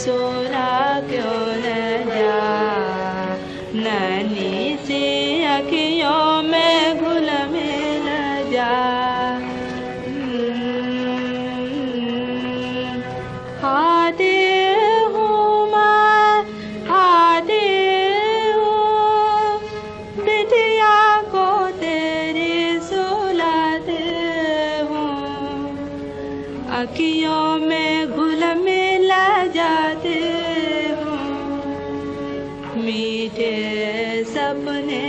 सोला क्यों न जा, नन्ही सी अखियों में घुल मिल जा। आदि हूँ मैं, आदि हूँ, बिटिया को तेरी सुलाते हूँ, अखियों में घुल मिल जाते हूँ, मीठे सपने।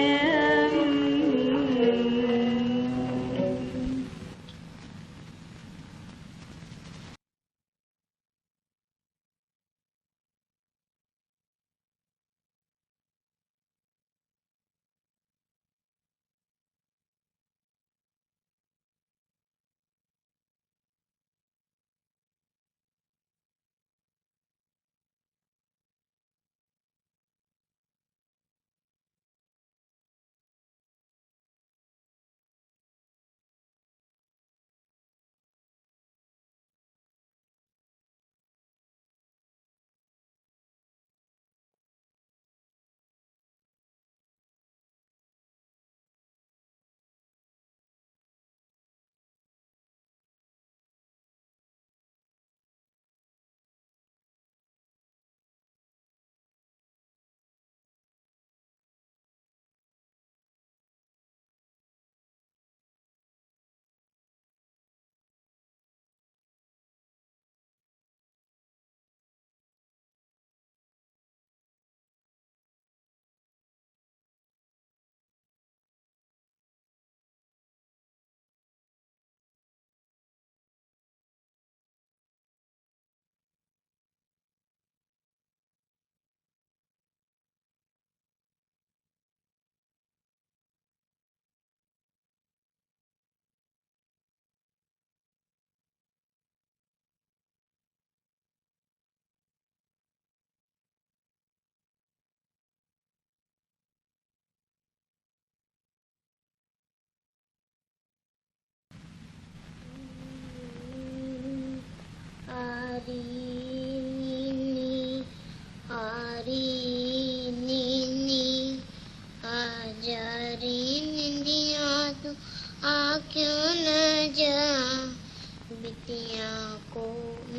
क्यों न जा, बिटिया को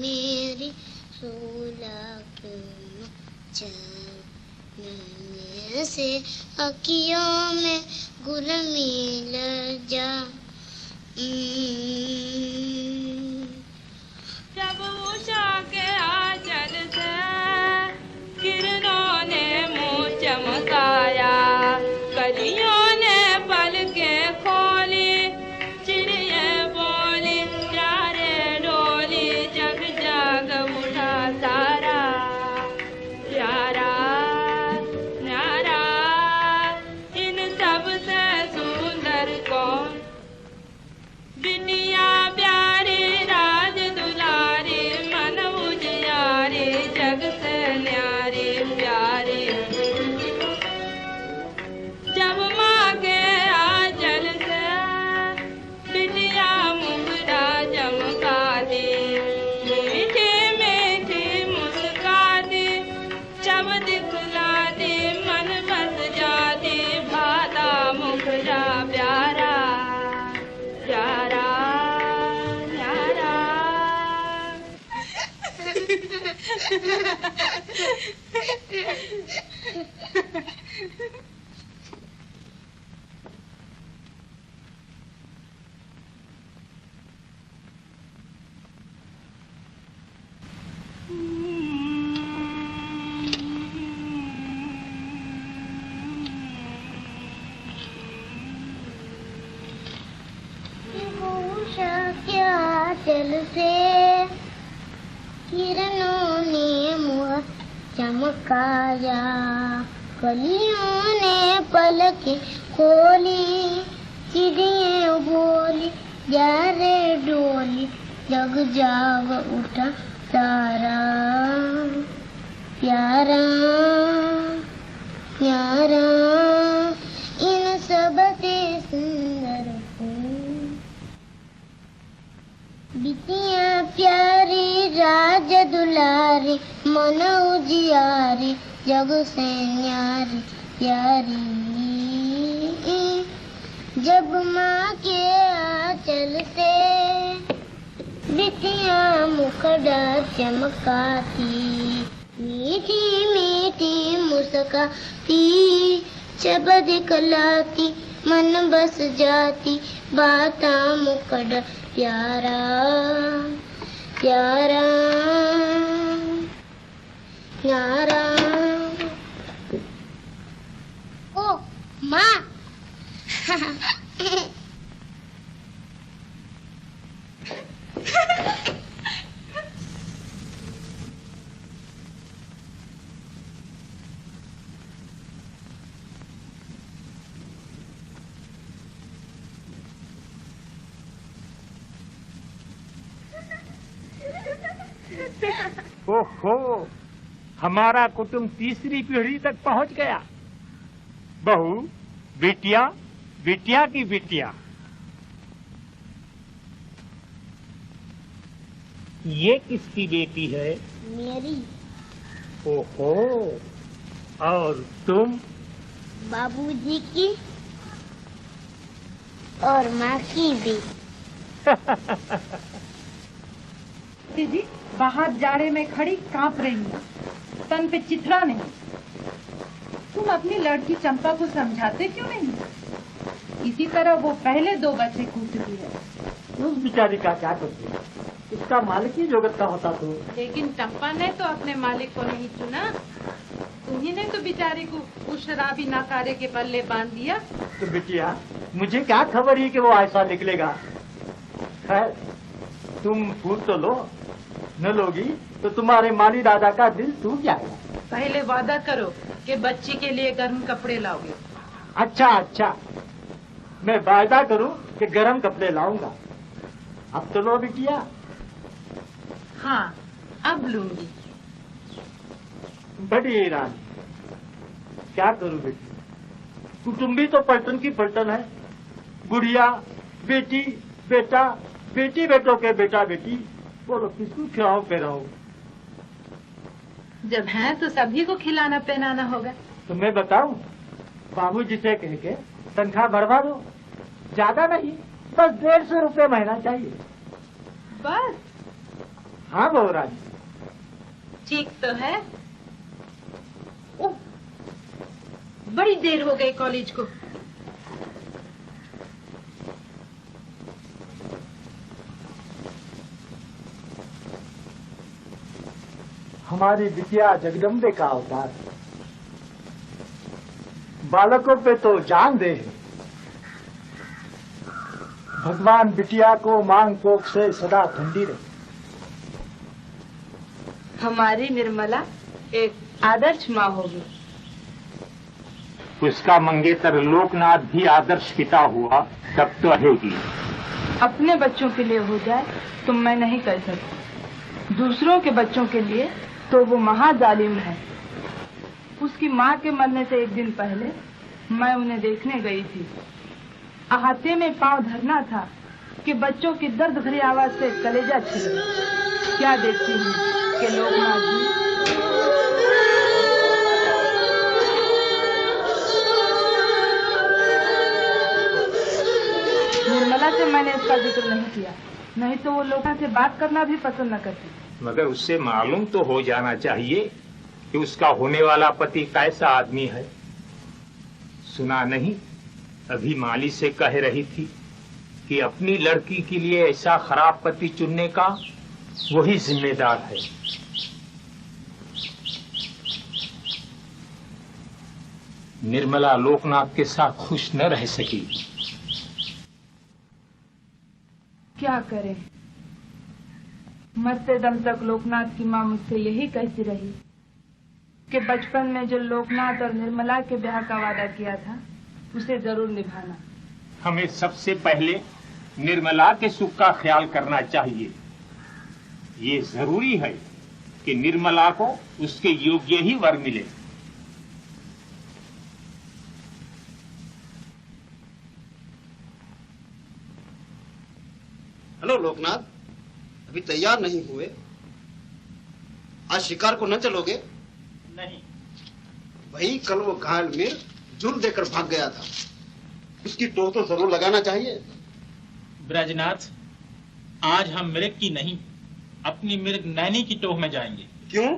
मेरी सुला क्यों न जा, नन्हे से अखियों में घुल मिल जा। जब उषा के आंचल से किरणों ने मुँह चमकाया, कलियों ने पलकें खोली, चिड़िया बोली प्यारे डोली, जग जाग उठा सारा प्यारा न्यारा, इन सब से सुंदर कौन, बिटिया प्यारी राज दुलारी, मन उजियारी, जग से न्यारी प्यारी। जब माँ के आंचल से बिटिया मुखड़ा चमकाती, मीठी मीठी मुस्काती, जब दिखलाती मन बस जाती, भाता मुखड़ा प्यारा प्यारा न्यारा। उषा के आंचल से किरणों ने मुँह चमकाया, कलियों ने पलकें खोली, चिड़िया बोली जा रे डोली, जग जाग उठा सारा प्यारा प्यारा, इन सब से सुंदर हूँ, बिटिया प्यारी राज आज दुलारी मन उजियारी जग से न्यारी यारी। जब माँ के आंचल से बिटिया मुखड़ा चमकाती, मीठी मीठी मुस्काती, जब दिखलाती मन बस जाती, बाता मुखड़ा प्यारा प्यारा प्यारा। ओ माँ ओहो, हमारा कुटुंब तीसरी पीढ़ी तक पहुंच गया। बहू, बिटिया, बिटिया की बिटिया। ये किसकी बेटी है? मेरी। ओहो, और तुम? बाबूजी की और माँ की भी। दीदी बाहर जाड़े में खड़ी कांप रही है, तन पे चिथड़ा नहीं। तुम अपनी लड़की चंपा को समझाते क्यों नहीं? इसी तरह वो पहले 2 बच्चे कूटती है। उस बिचारी का क्या करती? इसका मालिक ही जगत का होता तो। लेकिन चंपा ने तो अपने मालिक को नहीं चुना, तुम्ही ने तो बिचारी को उस शराबी नकारे के पल्ले बांध दिया। तो बिटिया, मुझे क्या खबर है कि वो ऐसा निकलेगा। खैर, तुम फूल तो लो, न लोगी तो तुम्हारे माली दादा का दिल टूट जाएगा। पहले वादा करो कि बच्ची के लिए गर्म कपड़े लाओगे। अच्छा अच्छा, मैं वादा करूं कि गर्म कपड़े लाऊंगा। अब तो लो बिटिया। हाँ, अब लूंगी। बड़ी रानी, क्या करूं बेटी, कुटुंबी तो पलटन की पलटन है। बुढ़िया, बेटी, बेटा, बेटी बेटों के बेटा बेटी, बोलो किसको खिलाऊं पिलाऊं? जब है तो सभी को खिलाना पहनाना होगा। तो मैं बताऊं, बाबूजी से कह के तनख्वाह बढ़वा दो। ज्यादा नहीं, बस 150 रुपए महीना चाहिए। बस? हाँ बहू रानी। ठीक तो है। ओह, बड़ी देर हो गई कॉलेज को। हमारी बिटिया जगदम्बे का अवतार, बालकों पे तो जान दे। भगवान बिटिया को मांग कोख से सदा ठंडी रहे। हमारी निर्मला एक आदर्श माँ होगी। उसका मंगेतर लोकनाथ भी आदर्श पिता हुआ तब तो रहेगी। अपने बच्चों के लिए हो जाए तो मैं नहीं कर सकती, दूसरों के बच्चों के लिए तो वो महाजालिम है। उसकी माँ के मरने से 1 दिन पहले मैं उन्हें देखने गई थी। अहाते में पांव धरना था कि बच्चों की दर्द भरी आवाज से कलेजा छिल गया। क्या देखती हूँ कि लोकनाथ जी निर्मला से मैंने इसका जिक्र नहीं किया, नहीं तो वो लोगों से बात करना भी पसंद न करती। मगर उससे मालूम तो हो जाना चाहिए कि उसका होने वाला पति कैसा आदमी है। सुना नहीं, अभी माली से कह रही थी कि अपनी लड़की के लिए ऐसा खराब पति चुनने का वही जिम्मेदार है। निर्मला लोकनाथ के साथ खुश न रह सकी। क्या करें, मरते दम तक लोकनाथ की माँ मुझसे यही कहती रही कि बचपन में जो लोकनाथ और निर्मला के ब्याह का वादा किया था उसे जरूर निभाना। हमें सबसे पहले निर्मला के सुख का ख्याल करना चाहिए। ये जरूरी है कि निर्मला को उसके योग्य ही वर मिले। हेलो लोकनाथ, अभी तैयार नहीं हुए? आज शिकार को न चलोगे? नहीं। भाई कल वो घायल मीर जुल देकर भाग गया था, उसकी टोह तो जरूर लगाना चाहिए। ब्रजनाथ, आज हम मृग की नहीं अपनी मृग नैनी की टोह में जाएंगे। क्यों?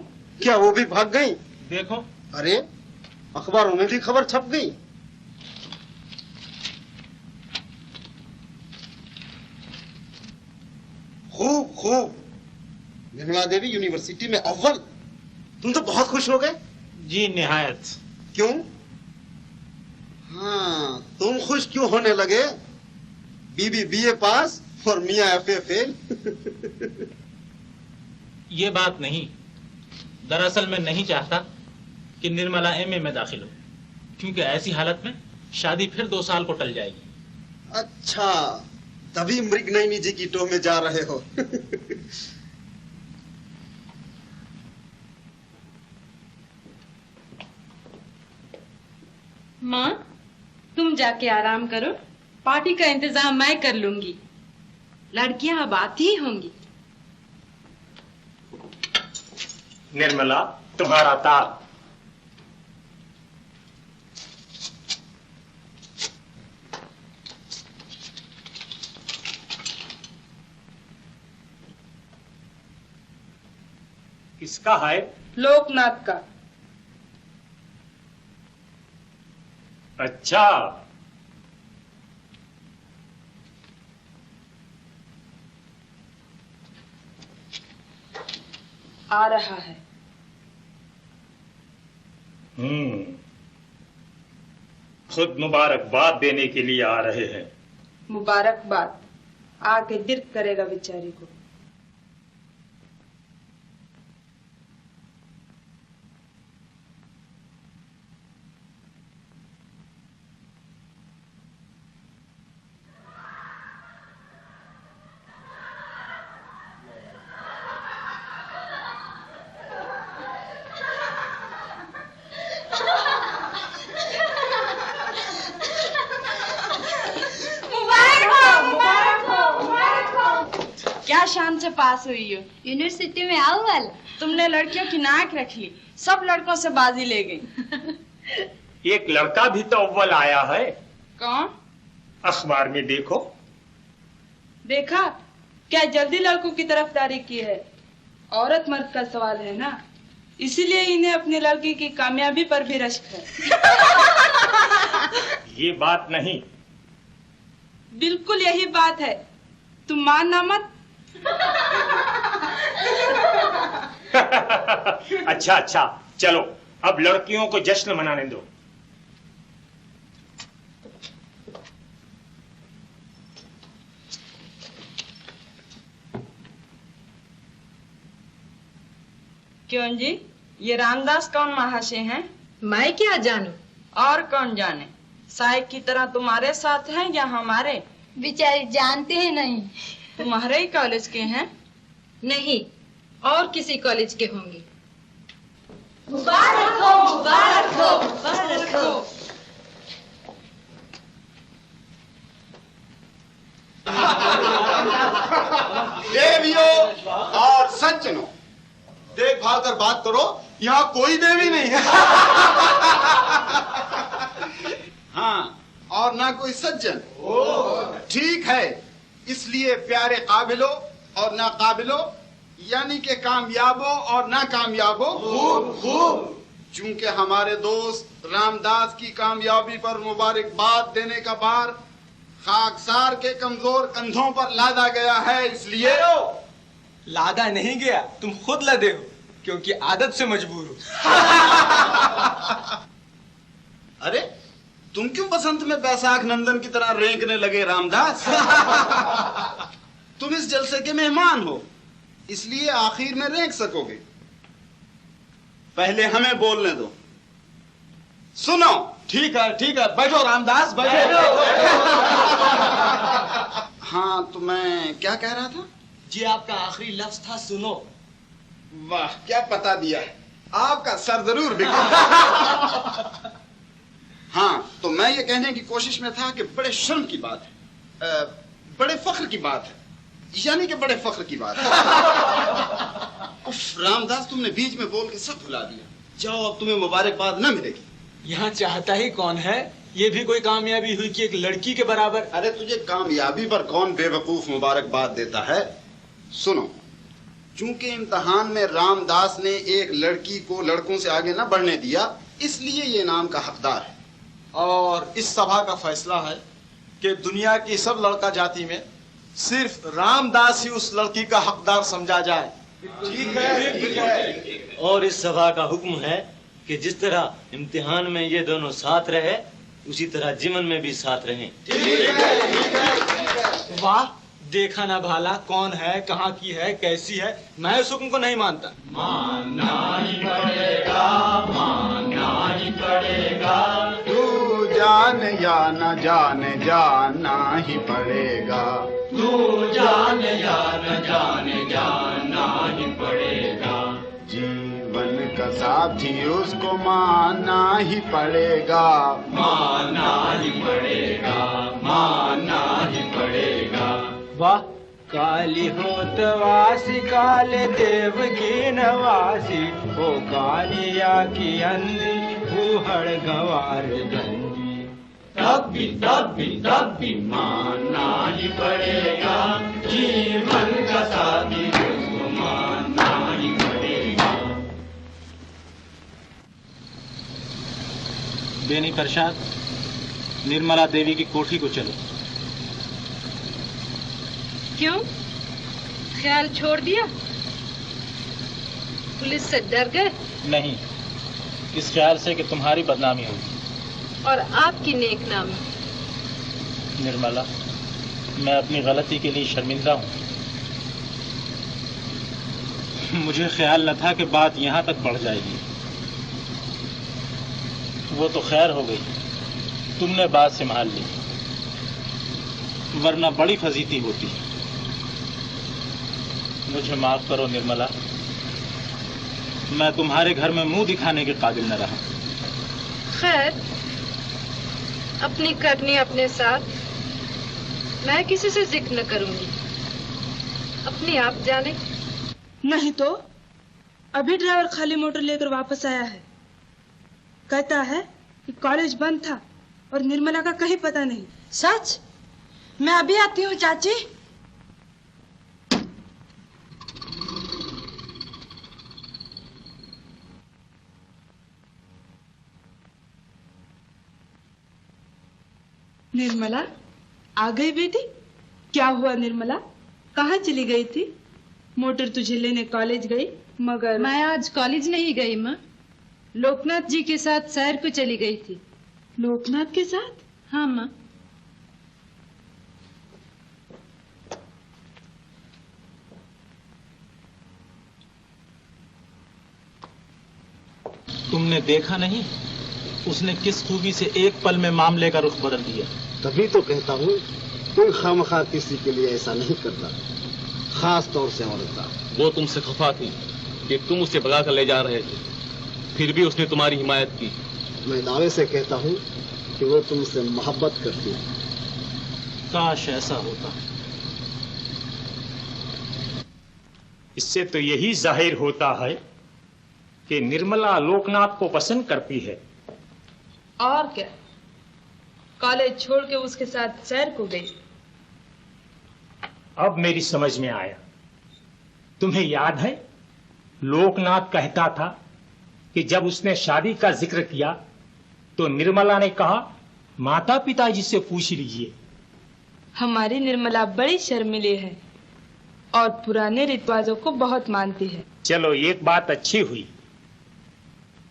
क्या वो भी भाग गई? देखो। अरे अखबारों में भी खबर छप गई। खूब खूब, निर्मला देवी यूनिवर्सिटी में अव्वल। तुम तो बहुत खुश हो गए। जी निहायत। क्यों? हाँ, तुम खुश क्यों होने लगे? बीबी बीए पास और मियाँ एफए फेल। ये बात नहीं, दरअसल मैं नहीं चाहता कि निर्मला एमए में दाखिल हो, क्योंकि ऐसी हालत में शादी फिर 2 साल को टल जाएगी। अच्छा, तभी मृगनयनी जी की टोह में जा रहे हो। माँ, तुम जाके आराम करो, पार्टी का इंतजाम मैं कर लूंगी। लड़कियां अब आती ही होंगी। निर्मला, तुम्हारा तार। किसका है? लोकनाथ का। अच्छा, आ रहा है। खुद मुबारकबाद देने के लिए आ रहे हैं। मुबारकबाद आके दिर्द करेगा बेचारी को। क्या शान से पास हुई हो? यूनिवर्सिटी में आओ वाला। तुमने लड़कियों की नाक रख ली, सब लड़कों से बाजी ले गई। एक लड़का भी तो अव्वल आया है। कौन? अखबार में देखो। देखा? क्या जल्दी लड़कों की तरफदारी की है? औरत मर्द का सवाल है ना, इसीलिए इन्हें अपनी लड़की की कामयाबी पर भी रश्क है। ये बात नहीं। बिल्कुल यही बात है, तुम मानना मत। अच्छा अच्छा, चलो अब लड़कियों को जश्न मनाने दो। क्यों जी, ये रामदास कौन महाशय हैं? मैं क्या जानूं? और कौन जाने, साहिब की तरह तुम्हारे साथ हैं या हमारे? बेचारी जानते हैं नहीं। तुम्हारे ही कॉलेज के हैं? नहीं, और किसी कॉलेज के होंगे। मुबारक हो, मुबारक हो, मुबारक हो। देवियों और सज्जनों, देखभाल कर बात करो, यहाँ कोई देवी नहीं है। हाँ, और ना कोई सज्जन। ठीक है, इसलिए प्यारे काबिलो और नाकाबिलो, यानी के कामयाबो और नाकामयाबो, खूब खूब, चूंकि हमारे दोस्त रामदास की कामयाबी पर मुबारकबाद देने का भार खाकसार के कमजोर कंधों पर लादा गया है, इसलिए लादा नहीं गया, तुम खुद लदे हो, क्योंकि आदत से मजबूर हो। अरे तुम क्यों बसंत में बैसाख नंदन की तरह रेंकने लगे रामदास? तुम इस जलसे के मेहमान हो, इसलिए आखिर में रेंक सकोगे। पहले हमें बोलने दो। सुनो। ठीक है, बैठो रामदास, बैठो। हाँ, तो मैं क्या कह रहा था? जी आपका आखिरी लफ्ज था सुनो। वाह, क्या पता दिया, आपका सर जरूर बिगड़ा। हाँ, तो मैं ये कहने की कोशिश में था कि बड़े शर्म की बात है, बड़े फख्र की बात है, यानी कि बड़े फख्र की बात है उफ, रामदास तुमने बीच में बोल के सब भुला दिया। जाओ, अब तुम्हें मुबारकबाद न मिलेगी। यहाँ चाहता ही कौन है? ये भी कोई कामयाबी हुई कि एक लड़की के बराबर। अरे तुझे कामयाबी पर कौन बेवकूफ मुबारकबाद देता है? सुनो, चूंकि इम्तिहान में रामदास ने एक लड़की को लड़कों से आगे न बढ़ने दिया, इसलिए ये इनाम का हकदार है। और इस सभा का फैसला है कि दुनिया की सब लड़का जाति में सिर्फ रामदास ही उस लड़की का हकदार समझा जाए। ठीक है। और इस सभा का हुक्म है कि जिस तरह इम्तिहान में ये दोनों साथ रहे, उसी तरह जीवन में भी साथ रहें। वाह, देखा ना भाला कौन है, कहाँ की है, कैसी है। मैं उस हुक्म को नहीं मानता। मानना ही पड़ेगा, मानना ही पड़ेगा। तू जान या न जान, जानना ही पड़ेगा। तू जान या न जान, जानना ही पड़ेगा। जीवन का साथी उसको मानना ही पड़ेगा। मानना ही पड़ेगा, मानना ही पड़ेगा। वाह, काली होत वासी काले देव की नवासी, ओ कालिया की अंधी फूहड़ गंवार गंजी। तब भी मानना ही पड़ेगा। जीवन का साथी उसको मानना ही पड़ेगा। बेनी प्रसाद, निर्मला देवी की कोठी को चलो। क्यों? ख्याल छोड़ दिया? पुलिस से डर गए? नहीं, इस ख्याल से कि तुम्हारी बदनामी होगी। और आपकी नेक नामी? निर्मला, मैं अपनी गलती के लिए शर्मिंदा हूँ। मुझे ख्याल न था कि बात यहाँ तक बढ़ जाएगी। वो तो खैर हो गई, तुमने बात संभाल ली, वरना बड़ी फजीती होती। मुझे माफ करो निर्मला, मैं तुम्हारे घर में मुंह दिखाने के काबिल न रहा। खैर, अपनी करनी अपने साथ, मैं किसी से जिक्र न करूंगी। अपनी आप जाने। नहीं तो अभी ड्राइवर खाली मोटर लेकर वापस आया है। कहता है कि कॉलेज बंद था और निर्मला का कहीं पता नहीं। सच? मैं अभी आती हूँ चाची। निर्मला आ गई बेटी? क्या हुआ निर्मला, कहाँ चली गई थी? मोटर तुझे लेने कॉलेज गई, मगर मैं आज कॉलेज नहीं गई माँ, लोकनाथ जी के साथ सैर को चली गई थी। लोकनाथ के साथ? हाँ माँ। तुमने देखा नहीं उसने किस खूबी से एक पल में मामले का रुख बदल दिया। तभी तो कहता हूँ कोई खामखा किसी के लिए ऐसा नहीं करता, खास तौर से औरत का। वो तुमसे खफा थी कि तुम उसे भगा कर ले जा रहे थे, फिर भी उसने तुम्हारी हिमायत की। मैं दावे से कहता हूँ कि वो तुमसे मोहब्बत करती है। काश ऐसा होता। इससे तो यही जाहिर होता है कि निर्मला लोकनाथ को पसंद करती है। और क्या, कॉलेज छोड़ के उसके साथ सैर को गई। अब मेरी समझ में आया। तुम्हें याद है लोकनाथ कहता था कि जब उसने शादी का जिक्र किया तो निर्मला ने कहा माता पिताजी से पूछ लीजिए। हमारी निर्मला बड़ी शर्मिली है और पुराने रिवाजों को बहुत मानती है। चलो एक बात अच्छी हुई,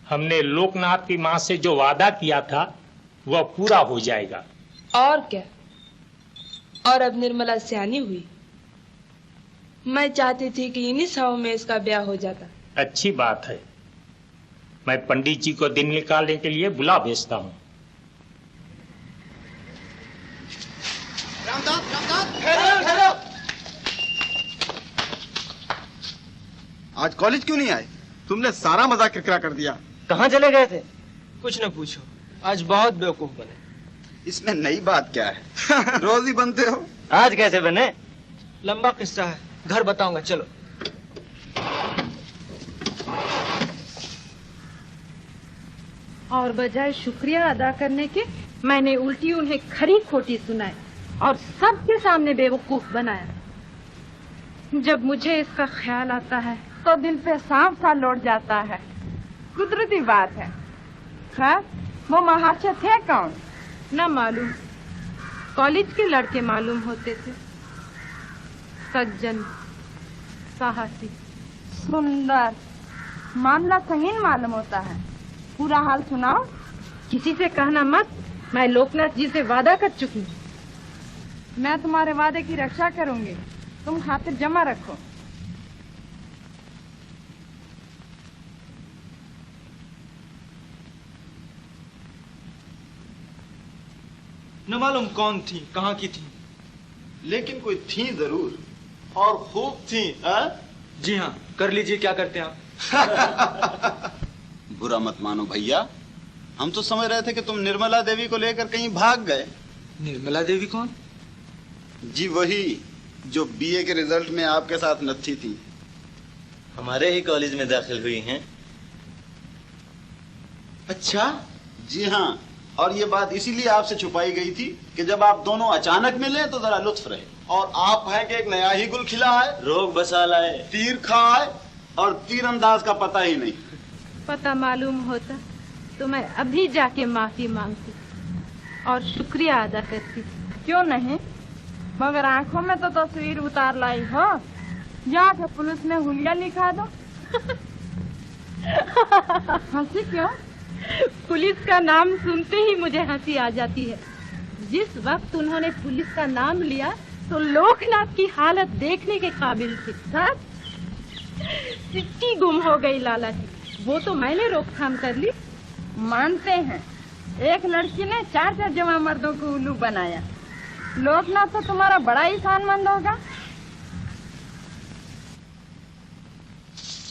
हमने लोकनाथ की मां से जो वादा किया था वह पूरा हो जाएगा। और क्या, और अब निर्मला सियानी हुई। मैं चाहती थी कि इन्हीं सालों में इसका ब्याह हो जाता। अच्छी बात है, मैं पंडित जी को दिन निकालने के लिए बुला भेजता हूँ। आज कॉलेज क्यों नहीं आए? तुमने सारा मजाक किरकिरा कर दिया। कहाँ चले गए थे? कुछ न पूछो, आज बहुत बेवकूफ बने। इसमें नई बात क्या है? रोज ही बनते हो। आज कैसे बने? लंबा किस्सा है, घर बताऊंगा, चलो। और बजाय शुक्रिया अदा करने के मैंने उल्टी उन्हें खरी खोटी सुनाई और सबके सामने बेवकूफ बनाया। जब मुझे इसका ख्याल आता है तो दिल पे सांप सा लौट जाता है। कुदरती बात है। खैर, वो महाशय थे कौन? न मालूम, कॉलेज के लड़के मालूम होते थे। सज्जन, साहसी, सुंदर, मामला संगीन मालूम होता है। पूरा हाल सुनाओ। किसी से कहना मत, मैं लोकनाथ जी से वादा कर चुकी हूँ। मैं तुम्हारे वादे की रक्षा करूंगी, तुम खातिर जमा रखो। न मालूम कौन थी, कहाँ की थी, लेकिन कोई थी जरूर और खूब थी। जी हाँ, कर लीजिए, क्या करते हैं आप? बुरा मत मानो भैया, हम तो समझ रहे थे कि तुम निर्मला देवी को लेकर कहीं भाग गए। निर्मला देवी कौन? जी वही जो बीए के रिजल्ट में आपके साथ नत्थी थी। हमारे ही कॉलेज में दाखिल हुई हैं। अच्छा? जी हाँ, और ये बात इसीलिए आपसे छुपाई गई थी कि जब आप दोनों अचानक मिले तो जरा लुत्फ रहे। और आप हैं कि एक नया ही गुल खिला है, रोग बसा लाए, तीर खाए और तीरंदाज का पता ही नहीं। पता मालूम होता तो मैं अभी जाके माफी मांगती और शुक्रिया अदा करती। क्यों नहीं, मगर आंखों में तो तस्वीर उतार लाई हो। जाके पुलिस में हुलिया लिखा दो। हंसी क्यों? पुलिस का नाम सुनते ही मुझे हंसी आ जाती है। जिस वक्त उन्होंने पुलिस का नाम लिया तो लोकनाथ की हालत देखने के काबिल थी। सिक्की गुम हो गई लाला की, वो तो मैंने रोकथाम कर ली। मानते हैं, एक लड़की ने 4 जवां मर्दों को उल्लू बनाया। लोकनाथ तो तुम्हारा बड़ा ही शानमंद होगा।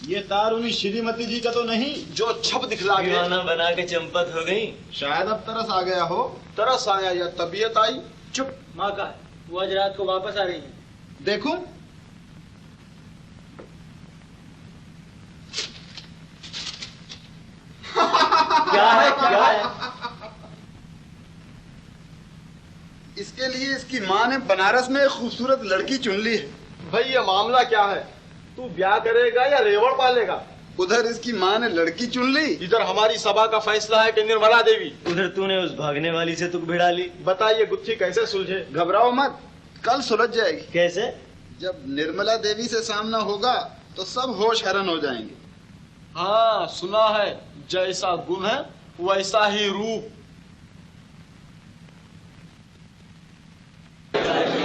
ये तार उन्हीं श्रीमती जी का तो नहीं जो छप दिखला गया? दीवाना बना के चंपत हो गई। शायद अब तरस आ गया हो। तरस आया या तबीयत आई? चुप, माँ का है, वो आज रात को वापस आ रही है। देखूं? क्या है, क्या है? इसके लिए इसकी माँ ने बनारस में एक खूबसूरत लड़की चुन ली है। भाई ये मामला क्या है? तू ब्याह करेगा या रेवड़ पालेगा? उधर इसकी माँ ने लड़की चुन ली, इधर हमारी सभा का फैसला है कि निर्मला देवी। उधर तूने उस भागने वाली से तुक भिड़ा ली। बताइए गुत्थी कैसे सुलझे? घबराओ मत, कल सुलझ जाएगी। कैसे? जब निर्मला देवी से सामना होगा तो सब होश हैरान हो जाएंगे। हाँ सुना है, जैसा गुण है वैसा ही रूप।